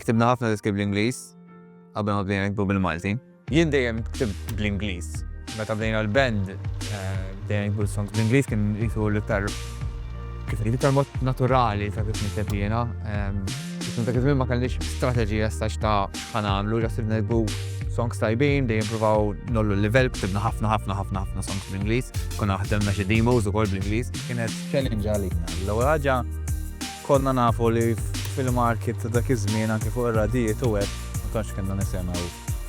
ktibna ħafna diski bl-Ingliż, qabel ma bdejna niktbu bil-Malti. Jien dejjem ktibt bl-Ingliż. Meta bdejna l-band, bdejna niktbu l-songs bl-Ingliż kien jisu l-iktar l-iktar mod naturali ta' kif nikteb jiena. Ta' kif ma kellix strateġija stax ta' ħanamlu, ġas niktbu songs tajbin, dejjem provaw nollu l-level, ktibna ħafna songs bl-Ingliż. Konna ħdemna xi demos ukoll bl-Ingliż. Kienet challenge għalina. L-ewwel ħaġa konna nafu li fil-market dak iż-żmien anke fuq ir-radijiet u hekk ma tantx kienna nisimgħu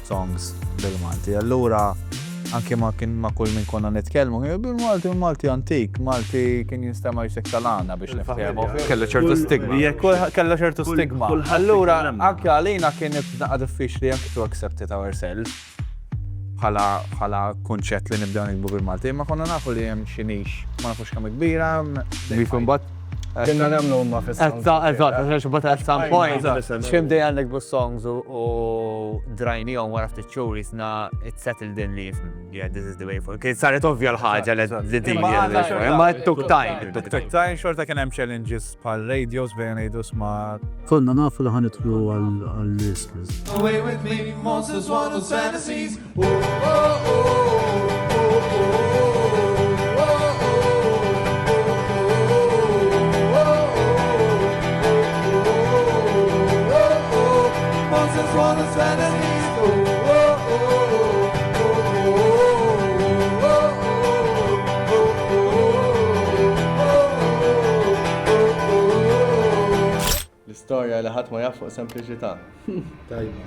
songs bil-Malti. Allura anke ma kull min konna nitkellmu bil-Malti antik, Malti kien jinstema' jsek tal-għandna biex niftehmu. kellu ċertu stigma. Kellha ċertu stigma. Allura anke għalina kien nibqa' diffiċli anke to accept it ourselves bħala kunċett li nibdew nikbu bil-Malti, ma konna nafu li hemm xi nix, ma nafux kemm kbira, Bifun bat. Kienna nagħmlu huma fis-songs. Eżatt, but at some point, x'imdej għandek bis-songs u drajnihom wara ftit xhur jisna it settled in li yeah, this is the way for. Kien saret ovvja l-ħaġa li din imma it took time. Took time, xorta kien hemm challenges bħal radios bejn ngħidu sma' Konna nafu li ħanitlu għall-listeners. Away with me, Monsters Wonders Fantasies. Oh, oh, oh, Monsters Wonders Fantasies. L-istorja li ħadd ma jaf fuq sempliċità. Tajba.